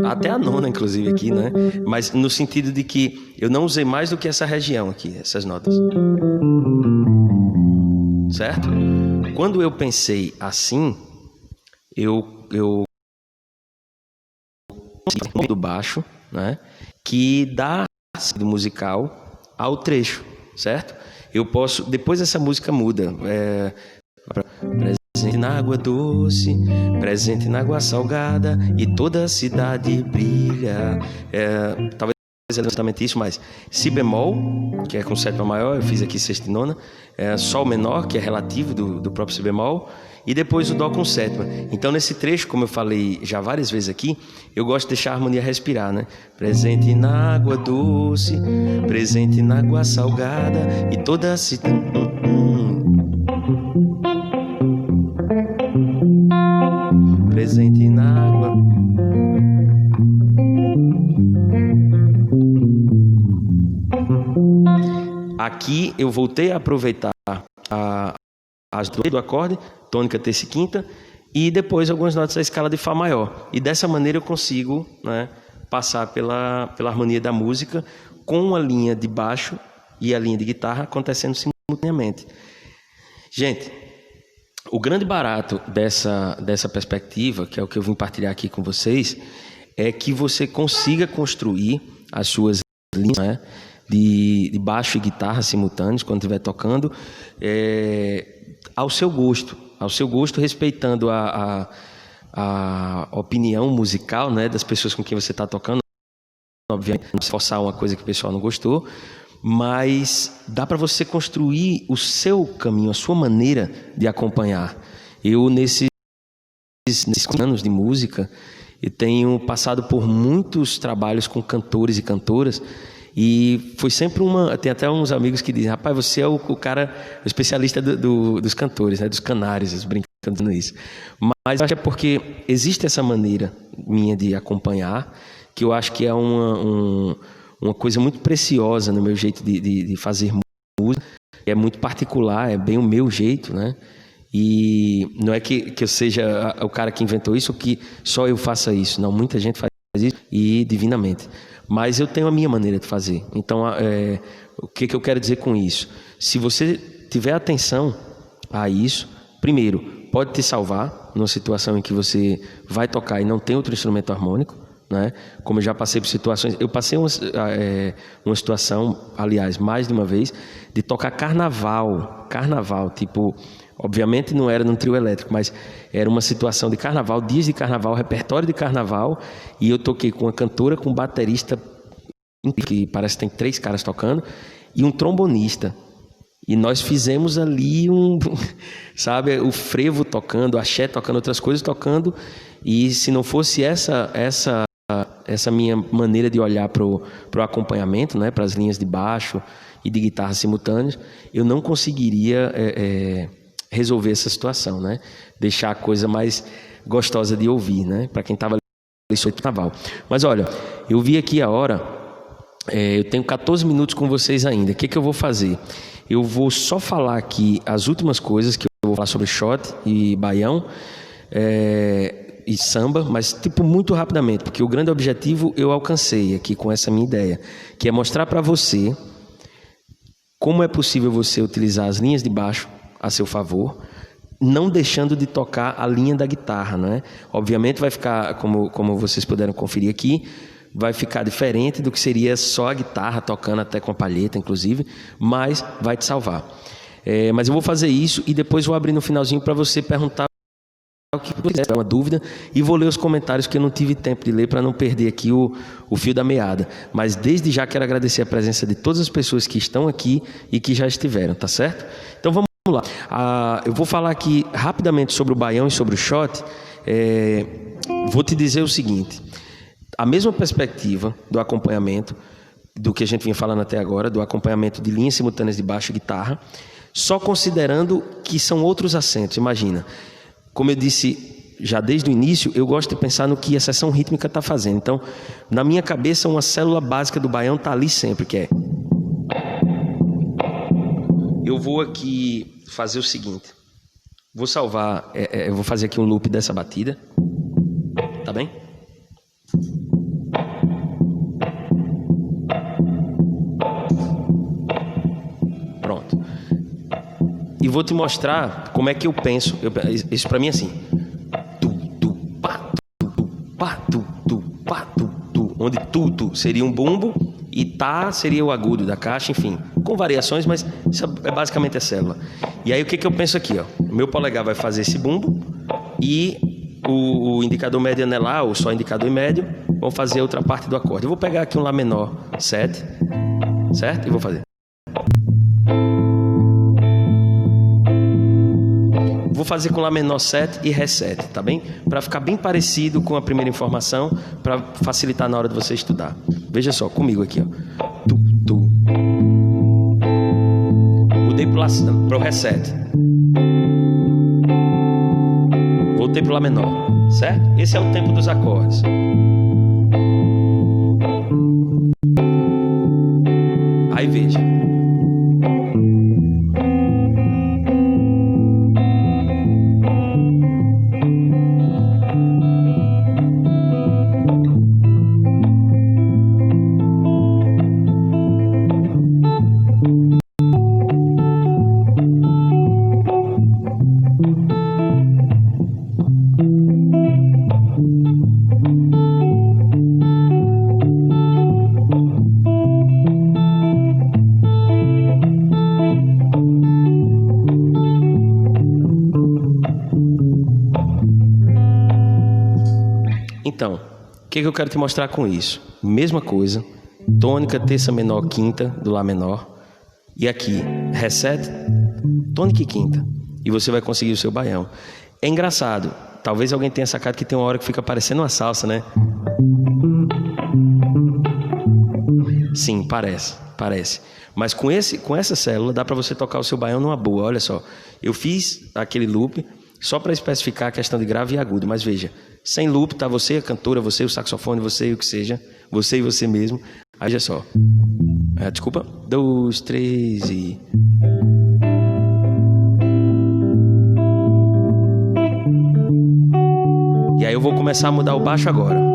Até a nona, inclusive, aqui, né? Mas no sentido de que eu não usei mais do que essa região aqui, essas notas. Certo? Quando eu pensei assim, eu do baixo, né? Que dá sentido musical ao trecho, certo? Eu posso... Depois essa música muda. Presente na água doce, presente na água salgada, e toda a cidade brilha. Talvez exatamente isso, mas si bemol, que é com sétima maior, eu fiz aqui sexta e nona, sol menor, que é relativo do próprio si bemol, e depois o dó com sétima. Então nesse trecho, como eu falei já várias vezes aqui, eu gosto de deixar a harmonia respirar, né? Presente na água doce, presente na água salgada, e toda a cidade... Presente na água. Aqui eu voltei a aproveitar as duas do acorde, tônica, terça e quinta, e depois algumas notas da escala de Fá maior. E dessa maneira eu consigo, né, passar pela harmonia da música com a linha de baixo e a linha de guitarra acontecendo simultaneamente. Gente, o grande barato dessa perspectiva, que é o que eu vim partilhar aqui com vocês, é que você consiga construir as suas linhas, né, de baixo e guitarra simultâneos quando estiver tocando, ao seu gosto, respeitando a opinião musical, né, das pessoas com quem você está tocando. Obviamente, não precisa forçar uma coisa que o pessoal não gostou, mas dá para você construir o seu caminho, a sua maneira de acompanhar. Eu, nesses anos de música, eu tenho passado por muitos trabalhos com cantores e cantoras, e foi sempre tem até uns amigos que dizem: rapaz, você é o cara, o especialista dos cantores, né, dos canários, brincando nisso. Mas acho que é porque existe essa maneira minha de acompanhar, que eu acho que é uma coisa muito preciosa no meu jeito de fazer música, é muito particular, é bem o meu jeito, né? E não é que eu seja o cara que inventou isso, ou que só eu faça isso. Não, muita gente faz isso, e divinamente. Mas eu tenho a minha maneira de fazer. Então, o que eu quero dizer com isso? Se você tiver atenção a isso, primeiro, pode te salvar numa situação em que você vai tocar e não tem outro instrumento harmônico, né? Como eu já passei por situações, eu passei uma situação, aliás, mais de uma vez, de tocar carnaval, tipo, obviamente não era num trio elétrico, mas era uma situação de carnaval, dias de carnaval, repertório de carnaval, e eu toquei com uma cantora, com um baterista, que parece que tem 3 caras tocando, e um trombonista. E nós fizemos ali sabe, o frevo tocando, o axé tocando, outras coisas tocando, e se não fosse essa minha maneira de olhar para o acompanhamento, né, para as linhas de baixo e de guitarra simultâneas, eu não conseguiria resolver essa situação, né? Deixar a coisa mais gostosa de ouvir, né? Para quem estava ali no carnaval. Mas olha, eu vi aqui a hora, eu tenho 14 minutos com vocês ainda. O que eu vou fazer? Eu vou só falar aqui as últimas coisas, que eu vou falar sobre shot e baião, e samba, mas tipo muito rapidamente, porque o grande objetivo eu alcancei aqui com essa minha ideia, que é mostrar para você como é possível você utilizar as linhas de baixo a seu favor, não deixando de tocar a linha da guitarra, né? Obviamente vai ficar, como vocês puderam conferir aqui, vai ficar diferente do que seria só a guitarra tocando até com a palheta, inclusive, mas vai te salvar. Mas eu vou fazer isso e depois vou abrir no finalzinho para você perguntar o que você quiser, uma dúvida, e vou ler os comentários que eu não tive tempo de ler para não perder aqui o fio da meada. Mas desde já quero agradecer a presença de todas as pessoas que estão aqui e que já estiveram, tá certo? Então vamos lá. Eu vou falar aqui rapidamente sobre o baião e sobre o shot. Vou te dizer o seguinte: a mesma perspectiva do acompanhamento, do que a gente vinha falando até agora, do acompanhamento de linhas simultâneas de baixo e guitarra, só considerando que são outros acentos. Imagina, como eu disse já desde o início, eu gosto de pensar no que a seção rítmica está fazendo. Então, na minha cabeça, uma célula básica do baião está ali sempre, que é... Eu vou aqui fazer o seguinte, vou salvar, eu vou fazer aqui um loop dessa batida, tá bem? Pronto. E vou te mostrar como é que eu penso. Isso para mim é assim. Onde tu seria um bumbo e tá seria o agudo da caixa, enfim, com variações, mas isso é basicamente a célula. E aí o que eu penso aqui, ó? O meu polegar vai fazer esse bumbo e o indicador médio anelar, ou só indicador e médio, vão fazer outra parte do acorde. Eu vou pegar aqui um Lá menor 7, certo? E vou fazer. Vou fazer com Lá menor 7 e Ré 7, tá bem? Para ficar bem parecido com a primeira informação, para facilitar na hora de você estudar. Veja só, comigo aqui, ó. Tu, tu. Mudei para o Ré 7. Voltei para o Lá menor, certo? Esse é o tempo dos acordes. Aí veja. Então, o que eu quero te mostrar com isso? Mesma coisa, tônica, terça menor, quinta do Lá menor, e aqui, Ré 7, tônica e quinta, e você vai conseguir o seu baião. É engraçado, talvez alguém tenha sacado que tem uma hora que fica parecendo uma salsa, né? Sim, parece. Mas com essa célula dá para você tocar o seu baião numa boa. Olha só, eu fiz aquele loop só para especificar a questão de grave e agudo, mas veja, sem loop tá você, a cantora, você, o saxofone, você e o que seja, você e você mesmo. Aí veja só, desculpa, 2, 3 e... E aí eu vou começar a mudar o baixo agora.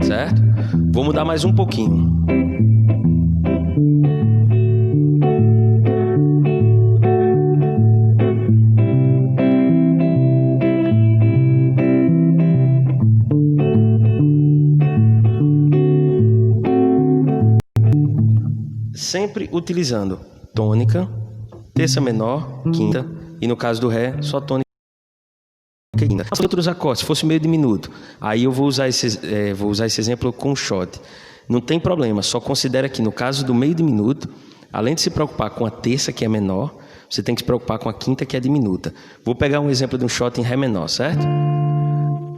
Certo? Vou mudar mais um pouquinho. Sempre utilizando tônica, terça menor, quinta, e no caso do Ré, só tônica e quinta. Outros acordes, se fosse meio diminuto, aí eu vou usar esse exemplo com shot. Não tem problema, só considera que no caso do meio diminuto, além de se preocupar com a terça, que é menor, você tem que se preocupar com a quinta, que é diminuta. Vou pegar um exemplo de um shot em Ré menor, certo?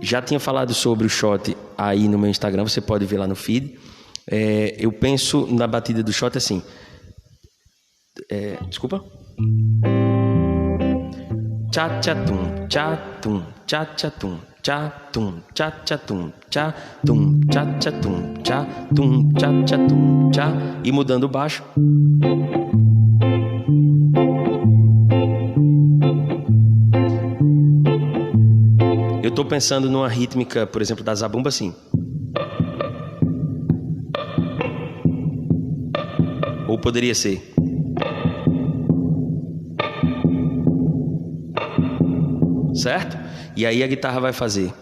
Já tinha falado sobre o shot aí no meu Instagram, você pode ver lá no feed. Eu penso na batida do shot assim. Desculpa. Tchá tchá tum, tchá tum, tchá tchá tum, tchá tum, tchá tchá tum, tchá tum, tchá tchá tum, tchá tum, tchá tchá tum, tchá, e mudando o baixo. Eu estou pensando numa rítmica, por exemplo, da zabumba assim. Ou poderia ser. Certo? E aí a guitarra vai fazer.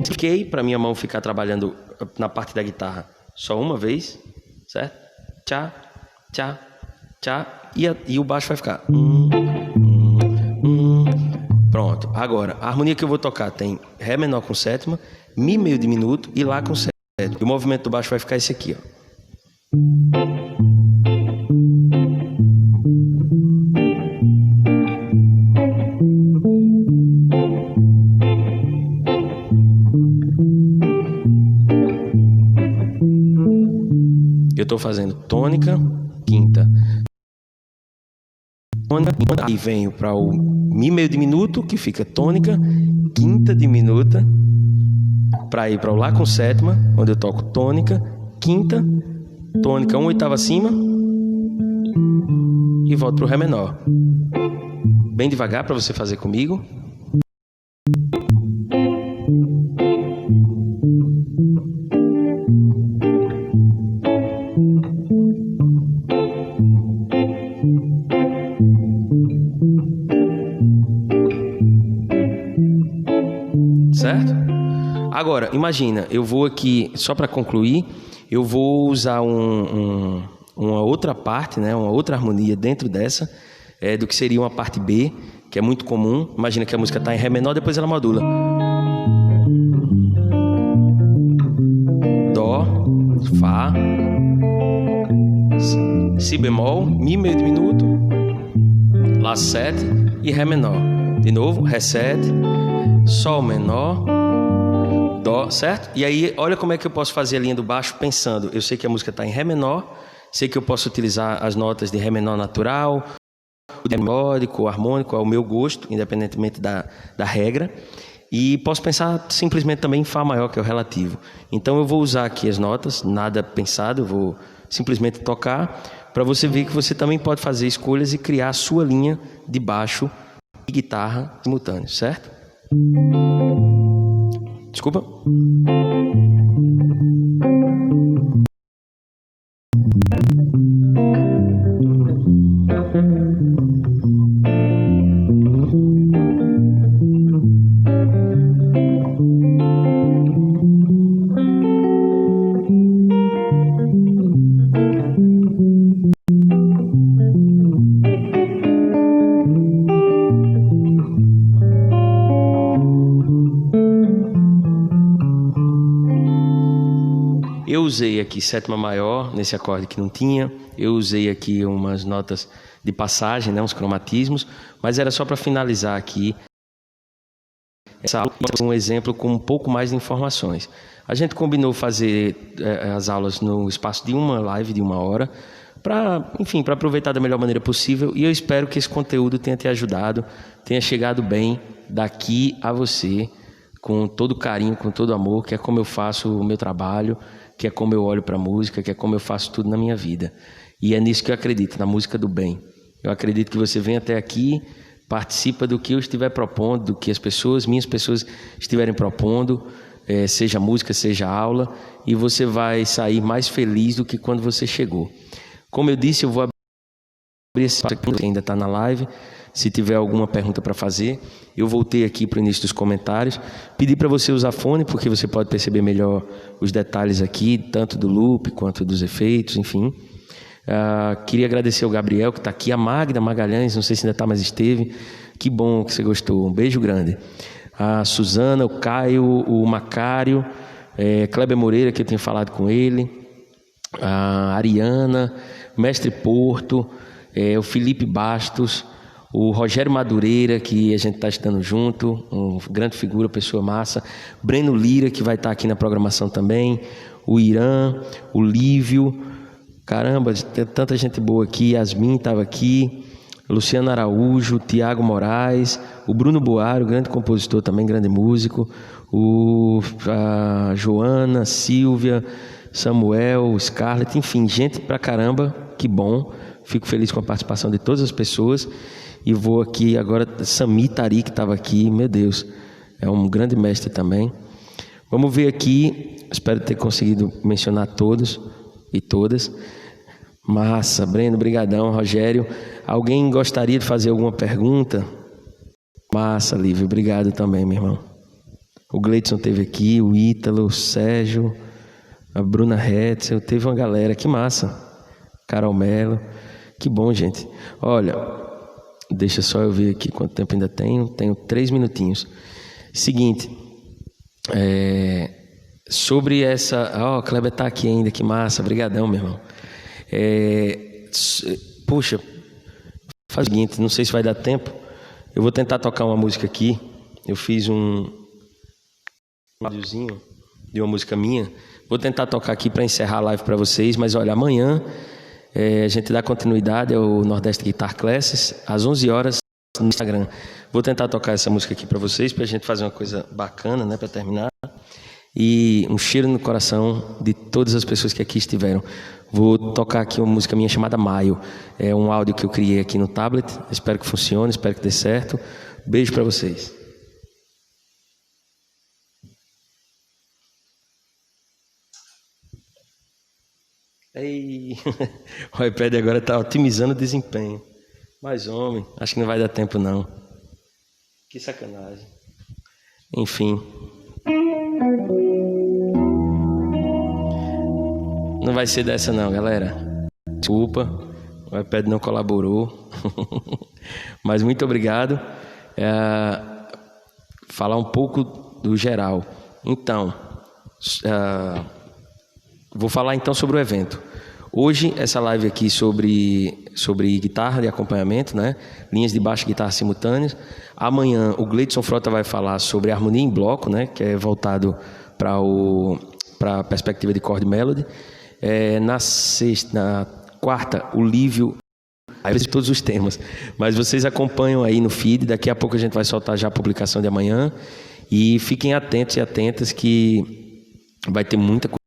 Fiquei para minha mão ficar trabalhando na parte da guitarra só uma vez, certo? Tchá, tchá, tchá, e o baixo vai ficar. Pronto. Agora, a harmonia que eu vou tocar tem Ré menor com sétima, Mi meio diminuto e Lá com sétima. E o movimento do baixo vai ficar esse aqui, ó. Eu estou fazendo tônica, quinta. Tônica, e venho para o Mi meio diminuto, que fica tônica, quinta diminuta, para ir para o Lá com sétima, onde eu toco tônica, quinta, tônica, uma oitava acima, e volto para o Ré menor. Bem devagar para você fazer comigo. Agora, imagina, eu vou aqui, só para concluir, eu vou usar uma outra parte, né, uma outra harmonia dentro dessa, do que seria uma parte B, que é muito comum. Imagina que a música está em Ré menor, depois ela modula. Dó, Fá, Si bemol, Mi meio diminuto, Lá 7 e Ré menor. De novo, Ré 7, Sol menor, Dó, certo? E aí, olha como é que eu posso fazer a linha do baixo pensando. Eu sei que a música está em Ré menor, sei que eu posso utilizar as notas de Ré menor natural, o melódico, o harmônico, ao meu gosto, independentemente da regra. E posso pensar simplesmente também em Fá maior, que é o relativo. Então eu vou usar aqui as notas, nada pensado, eu vou simplesmente tocar, para você ver que você também pode fazer escolhas e criar a sua linha de baixo e guitarra simultâneo, certo? Desculpa. Eu usei aqui sétima maior, nesse acorde que não tinha. Eu usei aqui umas notas de passagem, né, uns cromatismos. Mas era só para finalizar aqui essa aula, um exemplo com um pouco mais de informações. A gente combinou fazer as aulas no espaço de uma live de 1 hora, para aproveitar da melhor maneira possível. E eu espero que esse conteúdo tenha te ajudado, tenha chegado bem daqui a você, com todo carinho, com todo amor, que é como eu faço o meu trabalho, que é como eu olho para a música, que é como eu faço tudo na minha vida. E é nisso que eu acredito, na música do bem. Eu acredito que você vem até aqui, participa do que eu estiver propondo, do que minhas pessoas estiverem propondo, seja música, seja aula, e você vai sair mais feliz do que quando você chegou. Como eu disse, eu vou abrir esse espaço que ainda está na live. Se tiver alguma pergunta para fazer, eu voltei aqui para o início dos comentários. Pedi para você usar fone, porque você pode perceber melhor os detalhes aqui, tanto do loop quanto dos efeitos, enfim. Queria agradecer ao Gabriel, que está aqui, a Magda Magalhães, não sei se ainda está, mas esteve. Que bom que você gostou, um beijo grande. A Suzana, o Caio, o Macário, Kleber Moreira, que eu tinha falado com ele, a Ariana, o Mestre Porto, o Felipe Bastos, o Rogério Madureira, que a gente está estudando junto, uma grande figura, pessoa massa, Breno Lira, que vai estar aqui na programação também, o Irã, o Lívio, caramba, tem tanta gente boa aqui, Yasmin estava aqui, Luciano Araújo, Tiago Moraes, o Bruno Boaro, grande compositor também, grande músico, a Joana, Silvia, Samuel, Scarlett, enfim, gente pra caramba, que bom, fico feliz com a participação de todas as pessoas. E vou aqui agora, Sami Tari, que estava aqui, meu Deus, é um grande mestre também. Vamos ver aqui, espero ter conseguido mencionar todos e todas. Massa, Breno, brigadão, Rogério. Alguém gostaria de fazer alguma pergunta? Massa, Lívia, obrigado também, meu irmão. O Gleidson esteve aqui, o Ítalo, o Sérgio, a Bruna Hetzel, teve uma galera, que massa. Carol Mello, que bom, gente. Olha, deixa só eu ver aqui quanto tempo ainda tenho. Tenho 3 minutinhos. Seguinte, sobre essa... Ó, o Kleber tá aqui ainda, que massa. Brigadão, meu irmão. Puxa, faz o seguinte, não sei se vai dar tempo. Eu vou tentar tocar uma música aqui. Eu fiz um áudiozinho de uma música minha. Vou tentar tocar aqui para encerrar a live para vocês. Mas olha, amanhã a gente dá continuidade ao Nordeste Guitar Classes, às 11 horas no Instagram. Vou tentar tocar essa música aqui para vocês, para a gente fazer uma coisa bacana, né, para terminar. E um cheiro no coração de todas as pessoas que aqui estiveram. Vou tocar aqui uma música minha chamada Maio. É um áudio que eu criei aqui no tablet. Espero que funcione, espero que dê certo. Beijo para vocês. Ei, o iPad agora está otimizando o desempenho. Mas, homem, acho que não vai dar tempo, não. Que sacanagem. Enfim. Não vai ser dessa não, galera. Desculpa, o iPad não colaborou. Mas muito obrigado. Falar um pouco do geral. Então, vou falar então sobre o evento. Hoje, essa live aqui sobre guitarra de acompanhamento, né? Linhas de baixo e guitarra simultâneas. Amanhã, o Gleidson Frota vai falar sobre harmonia em bloco, né? Que é voltado para a perspectiva de chord melody. Na quarta, o Lívio... Aí vai ser todos os temas. Mas vocês acompanham aí no feed. Daqui a pouco a gente vai soltar já a publicação de amanhã. E fiquem atentos e atentas que vai ter muita coisa.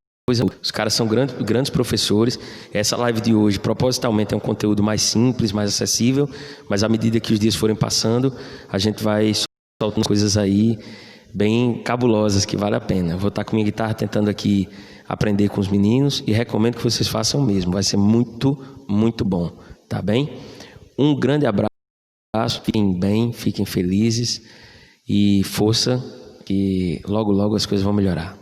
Os caras são grandes professores. Essa live de hoje, propositalmente, é um conteúdo mais simples, mais acessível. Mas à medida que os dias forem passando, a gente vai soltando coisas aí bem cabulosas que vale a pena. Eu vou estar com minha guitarra tentando aqui aprender com os meninos e recomendo que vocês façam o mesmo. Vai ser muito, muito bom. Tá bem? Um grande abraço. Fiquem bem, fiquem felizes e força, que logo, logo as coisas vão melhorar.